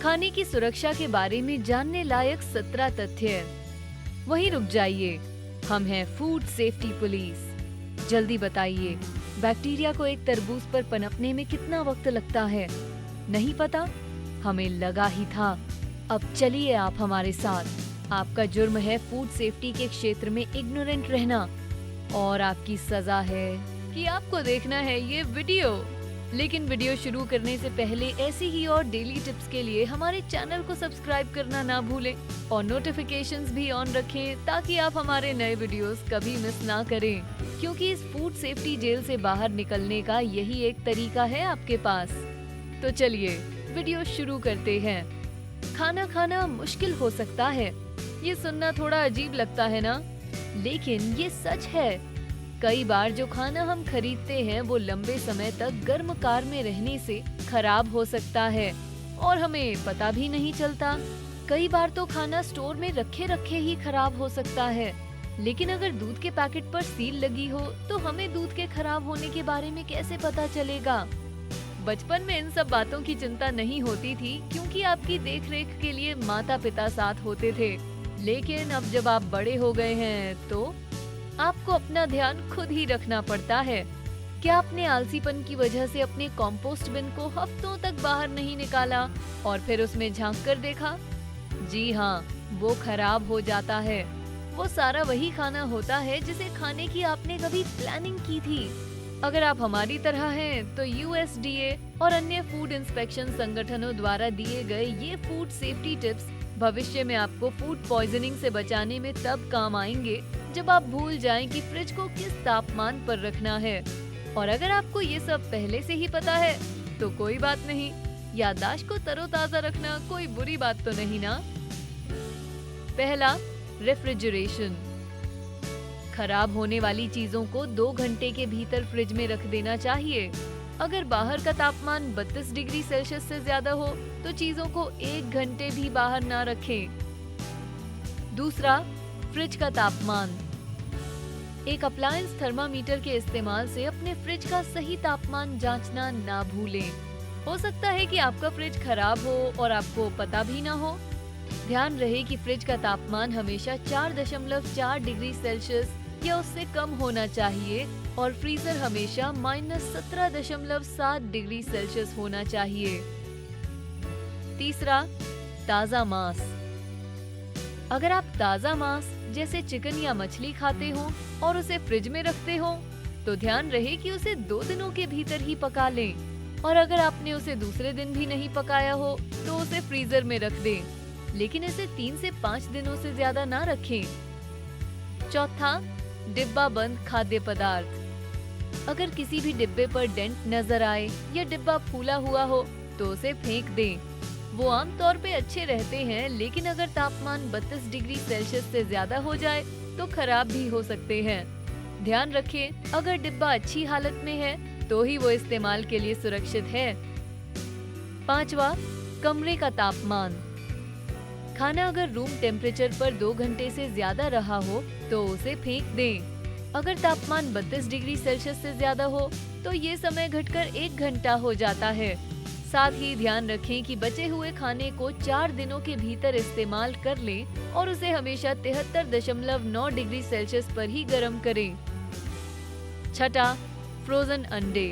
खाने की सुरक्षा के बारे में जानने लायक 17 तथ्य। वहीं रुक जाइए, हम हैं फूड सेफ्टी पुलिस। जल्दी बताइए, बैक्टीरिया को एक तरबूज पर पनपने में कितना वक्त लगता है? नहीं पता? हमें लगा ही था। अब चलिए आप हमारे साथ। आपका जुर्म है फूड सेफ्टी के क्षेत्र में इग्नोरेंट रहना और आपकी सजा है कि आपको देखना है ये वीडियो। लेकिन वीडियो शुरू करने से पहले ऐसी ही और डेली टिप्स के लिए हमारे चैनल को सब्सक्राइब करना ना भूलें और नोटिफिकेशंस भी ऑन रखें ताकि आप हमारे नए वीडियोस कभी मिस ना करें, क्योंकि इस फूड सेफ्टी जेल से बाहर निकलने का यही एक तरीका है आपके पास। तो चलिए वीडियो शुरू करते हैं। खाना खाना मुश्किल हो सकता है, ये सुनना थोड़ा अजीब लगता है ना, लेकिन ये सच है। कई बार जो खाना हम खरीदते हैं वो लंबे समय तक गर्म कार में रहने से खराब हो सकता है और हमें पता भी नहीं चलता। कई बार तो खाना स्टोर में रखे रखे ही खराब हो सकता है, लेकिन अगर दूध के पैकेट पर सील लगी हो तो हमें दूध के खराब होने के बारे में कैसे पता चलेगा? बचपन में इन सब बातों की चिंता नहीं होती थी क्योंकि आपकी देखरेख के लिए माता पिता साथ होते थे। लेकिन अब जब आप बड़े हो गए हैं तो आपको अपना ध्यान खुद ही रखना पड़ता है। क्या आपने आलसीपन की वजह से अपने कंपोस्ट बिन को हफ्तों तक बाहर नहीं निकाला और फिर उसमें झांक कर देखा? जी हाँ, वो खराब हो जाता है। वो सारा वही खाना होता है जिसे खाने की आपने कभी प्लानिंग की थी। अगर आप हमारी तरह हैं तो यूएसडीए और अन्य फूड इंस्पेक्शन संगठनों द्वारा दिए गए ये फूड सेफ्टी टिप्स भविष्य में आपको फूड पॉइजनिंग से बचाने में तब काम आएंगे जब आप भूल जाएं कि फ्रिज को किस तापमान पर रखना है। और अगर आपको ये सब पहले से ही पता है तो कोई बात नहीं, याददाश्त को तरोताजा रखना कोई बुरी बात तो नहीं ना। पहला, रेफ्रिजरेशन। खराब होने वाली चीजों को 2 घंटे के भीतर फ्रिज में रख देना चाहिए। अगर बाहर का तापमान 32 डिग्री सेल्सियस से ज्यादा हो तो चीजों को 1 घंटे भी बाहर ना रखें। दूसरा, फ्रिज का तापमान। एक अप्लायंस थर्मामीटर के इस्तेमाल से अपने फ्रिज का सही तापमान जांचना ना भूलें। हो सकता है कि आपका फ्रिज खराब हो और आपको पता भी ना हो। ध्यान रहे कि फ्रिज का तापमान हमेशा 4.4 डिग्री सेल्सियस या उससे कम होना चाहिए और फ्रीजर हमेशा -17.7 डिग्री सेल्सियस होना चाहिए। तीसरा, ताजा मांस। अगर आप ताजा मांस जैसे चिकन या मछली खाते हो और उसे फ्रिज में रखते हो तो ध्यान रहे कि उसे 2 दिनों के भीतर ही पका लें, और अगर आपने उसे दूसरे दिन भी नहीं पकाया हो तो उसे फ्रीजर में रख दें, लेकिन इसे 3 से 5 दिनों से ज्यादा ना रखें। चौथा, डिब्बा बंद खाद्य पदार्थ। अगर किसी भी डिब्बे पर डेंट नजर आए या डिब्बा फूला हुआ हो तो उसे फेंक दें। वो आमतौर पे अच्छे रहते हैं, लेकिन अगर तापमान 32 डिग्री सेल्सियस से ज्यादा हो जाए तो खराब भी हो सकते हैं। ध्यान रखें, अगर डिब्बा अच्छी हालत में है तो ही वो इस्तेमाल के लिए सुरक्षित है। पांचवा, कमरे का तापमान। खाना अगर रूम टेम्परेचर पर 2 घंटे से ज्यादा रहा हो तो उसे फेंक दें। अगर तापमान 32 डिग्री सेल्सियस से ज्यादा हो तो ये समय घटकर 1 घंटा हो जाता है। साथ ही ध्यान रखें कि बचे हुए खाने को 4 दिनों के भीतर इस्तेमाल कर लें और उसे हमेशा 73.9 डिग्री सेल्सियस पर ही गर्म करें। छठा, फ्रोजन अंडे।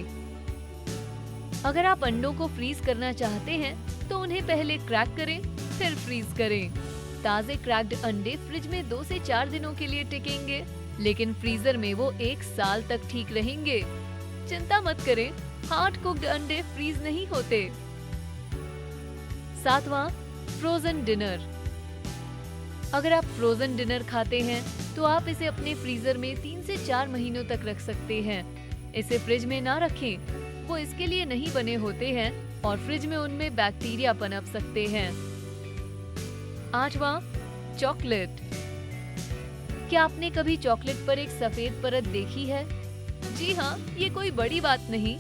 अगर आप अंडों को फ्रीज करना चाहते हैं तो उन्हें पहले क्रैक करें फिर फ्रीज करें। ताजे क्रैक्ड अंडे फ्रिज में 2 से 4 दिनों के लिए टिकेंगे, लेकिन फ्रीजर में वो 1 साल तक ठीक रहेंगे। चिंता मत करें, हार्ड कुक्ड अंडे फ्रीज नहीं होते। सातवां, फ्रोजन डिनर। अगर आप फ्रोजन डिनर खाते हैं तो आप इसे अपने फ्रीजर में 3 से 4 महीनों तक रख सकते हैं। इसे फ्रिज में ना रखें, वो इसके लिए नहीं बने होते हैं और फ्रिज में उनमें बैक्टीरिया पनप सकते हैं। आठवां, चॉकलेट। क्या आपने कभी चॉकलेट पर एक सफेद परत देखी है? जी हाँ, ये कोई बड़ी बात नहीं।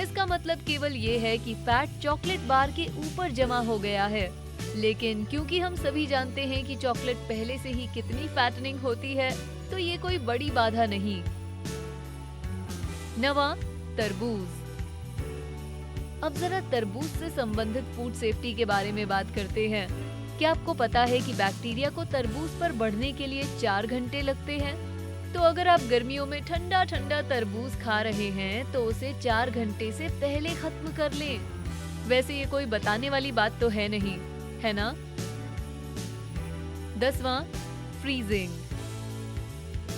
इसका मतलब केवल ये है कि फैट चॉकलेट बार के ऊपर जमा हो गया है। लेकिन क्योंकि हम सभी जानते हैं कि चॉकलेट पहले से ही कितनी फैटनिंग होती है, तो ये कोई बड़ी बाधा नहीं। 9वां, तरबूज। अब जरा तरबूज से संबंधित फूड सेफ्टी के बारे में बात करते हैं। क्या आपको पता है कि बैक्टीरिया को तरबूज पर बढ़ने के लिए 4 घंटे लगते हैं? तो अगर आप गर्मियों में ठंडा ठंडा तरबूज खा रहे हैं तो उसे 4 घंटे से पहले खत्म कर लें। वैसे ये कोई बताने वाली बात तो है नहीं, है ना? 10वां, फ्रीजिंग।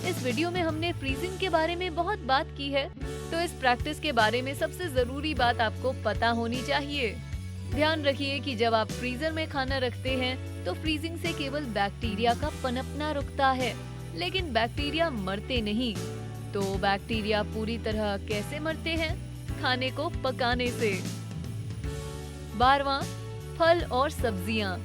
इस वीडियो में हमने फ्रीजिंग के बारे में बहुत बात की है, तो इस प्रैक्टिस के बारे में सबसे जरूरी बात आपको पता होनी चाहिए। ध्यान रखिए कि जब आप फ्रीजर में खाना रखते हैं तो फ्रीजिंग से केवल बैक्टीरिया का पनपना रुकता है, लेकिन बैक्टीरिया मरते नहीं। तो बैक्टीरिया पूरी तरह कैसे मरते हैं? खाने को पकाने से। 12वां, फल और सब्जियां।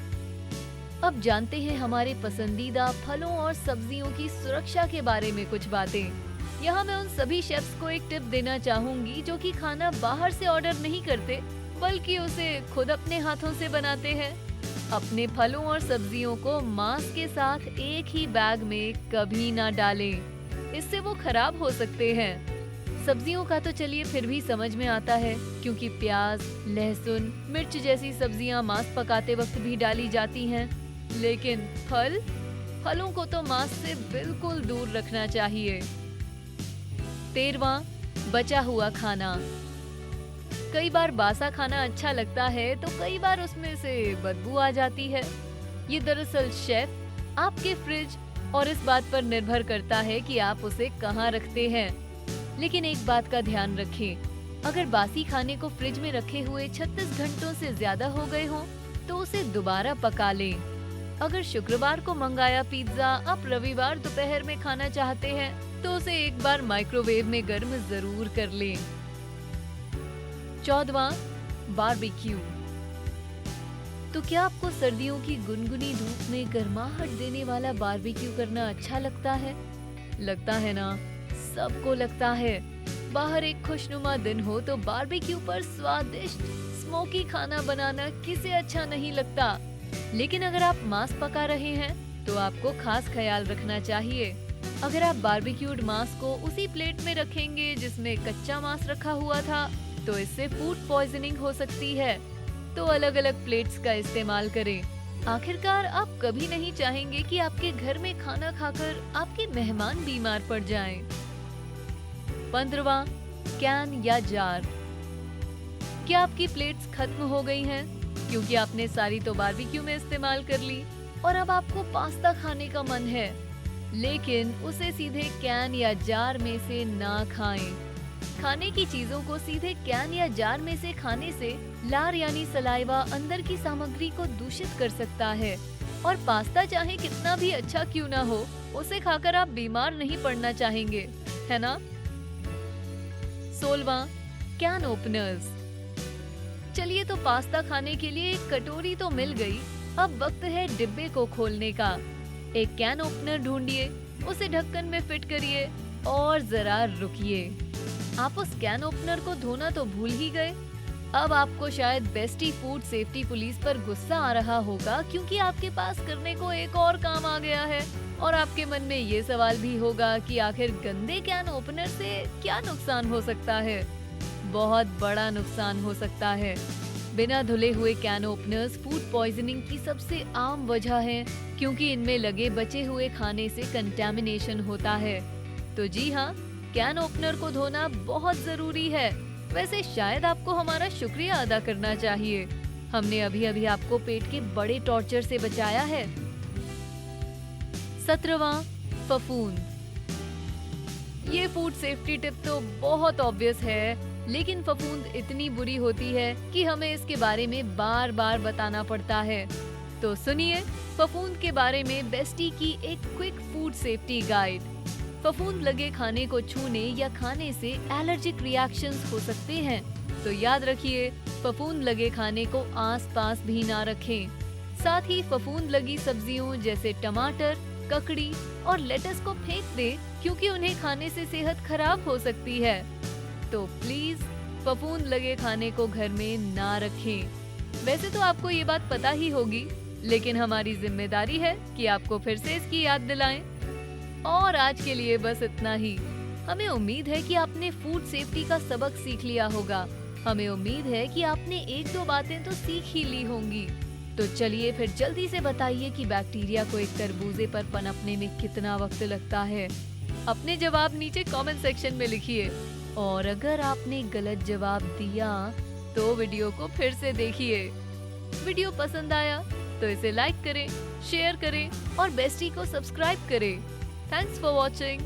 अब जानते हैं हमारे पसंदीदा फलों और सब्जियों की सुरक्षा के बारे में कुछ बातें। यहाँ मैं उन सभी शेफ्स को एक टिप देना चाहूंगी जो कि खाना बाहर से ऑर्डर नहीं करते बल्कि उसे खुद अपने हाथों से बनाते हैं। अपने फलों और सब्जियों को मांस के साथ एक ही बैग में कभी ना डालें, इससे वो खराब हो सकते हैं। सब्जियों का तो चलिए फिर भी समझ में आता है, क्योंकि प्याज, लहसुन, मिर्च जैसी सब्जियां मांस पकाते वक्त भी डाली जाती हैं। लेकिन फलों को तो मांस से बिल्कुल दूर रखना चाहिए। 13वां, बचा हुआ खाना। कई बार बासा खाना अच्छा लगता है तो कई बार उसमें से बदबू आ जाती है। ये दरअसल शेफ, आपके फ्रिज और इस बात पर निर्भर करता है कि आप उसे कहाँ रखते हैं। लेकिन एक बात का ध्यान रखें, अगर बासी खाने को फ्रिज में रखे हुए 36 घंटों से ज्यादा हो गए हों तो उसे दोबारा पका लें। अगर शुक्रवार को मंगाया पिज्जा आप रविवार दोपहर में खाना चाहते हैं तो उसे एक बार माइक्रोवेव में गर्म जरूर कर लें। 14वां, बारबेक्यू। तो क्या आपको सर्दियों की गुनगुनी धूप में गर्माहट देने वाला बारबेक्यू करना अच्छा लगता है? लगता है ना, सबको लगता है। बाहर एक खुशनुमा दिन हो तो बारबेक्यू पर स्वादिष्ट स्मोकी खाना बनाना किसे अच्छा नहीं लगता। लेकिन अगर आप मांस पका रहे हैं तो आपको खास ख्याल रखना चाहिए। अगर आप बारबेक्यूड मांस को उसी प्लेट में रखेंगे जिसमें कच्चा मांस रखा हुआ था तो इससे फूड पॉइजनिंग हो सकती है। तो अलग अलग प्लेट्स का इस्तेमाल करें। आखिरकार आप कभी नहीं चाहेंगे कि आपके घर में खाना खाकर आपके मेहमान बीमार पड़ जाएं। 15वां, कैन या जार। क्या आपकी प्लेट्स खत्म हो गई हैं? क्योंकि आपने सारी तो बारबेक्यू में इस्तेमाल कर ली और अब आपको पास्ता खाने का मन है, लेकिन उसे सीधे कैन या जार में से ना खाएं। खाने की चीजों को सीधे कैन या जार में से खाने से लार यानी सलाइवा अंदर की सामग्री को दूषित कर सकता है और पास्ता चाहे कितना भी अच्छा क्यों ना हो, उसे खाकर आप बीमार नहीं पड़ना चाहेंगे, है ना? 16वां, कैन ओपनर्स। चलिए तो पास्ता खाने के लिए एक कटोरी तो मिल गई, अब वक्त है डिब्बे को खोलने का। एक कैन ओपनर ढूंढिए, उसे ढक्कन में फिट करिए और जरा रुकिए। आप उस कैन ओपनर को धोना तो भूल ही गए। अब आपको शायद बेस्टी फूड सेफ्टी पुलिस पर गुस्सा आ रहा होगा, क्योंकि आपके पास करने को एक और काम आ गया है और आपके मन में ये सवाल भी होगा कि आखिर गंदे कैन ओपनर से क्या नुकसान हो सकता है। बहुत बड़ा नुकसान हो सकता है। बिना धुले हुए कैन ओपनर्स फूड पॉइजनिंग की सबसे आम वजह है, क्योंकि इनमें लगे बचे हुए खाने से कंटैमिनेशन होता है। तो जी हाँ, कैन ओपनर को धोना बहुत जरूरी है। वैसे शायद आपको हमारा शुक्रिया अदा करना चाहिए, हमने अभी अभी आपको पेट के बड़े टॉर्चर से बचाया है। 17वां, फफूंद। ये फूड सेफ्टी टिप तो बहुत ऑब्वियस है, लेकिन फफूंद इतनी बुरी होती है कि हमें इसके बारे में बार बार बताना पड़ता है। तो सुनिए फफूंद के बारे में बेस्टी की एक क्विक फूड सेफ्टी गाइड। फफूंद लगे खाने को छूने या खाने से एलर्जिक रिएक्शंस हो सकते हैं, तो याद रखिए फफूंद लगे खाने को आसपास भी ना रखें। साथ ही फफूंद लगी सब्जियों जैसे टमाटर, ककड़ी और लेटस को फेंक दें, क्योंकि उन्हें खाने से सेहत खराब हो सकती है। तो प्लीज फफूंद लगे खाने को घर में ना रखें। वैसे तो आपको ये बात पता ही होगी, लेकिन हमारी जिम्मेदारी है कि आपको फिर से इसकी याद दिलाएं। और आज के लिए बस इतना ही। हमें उम्मीद है कि आपने फूड सेफ्टी का सबक सीख लिया होगा। हमें उम्मीद है कि आपने एक दो बातें तो सीख ही ली होंगी। तो चलिए फिर जल्दी से बताइए कि बैक्टीरिया को एक तरबूजे पर पनपने में कितना वक्त लगता है। अपने जवाब नीचे कमेंट सेक्शन में लिखिए और अगर आपने गलत जवाब दिया तो वीडियो को फिर से देखिए। वीडियो पसंद आया तो इसे लाइक करें, शेयर करें और बेस्टी को सब्सक्राइब करें। Thanks for watching.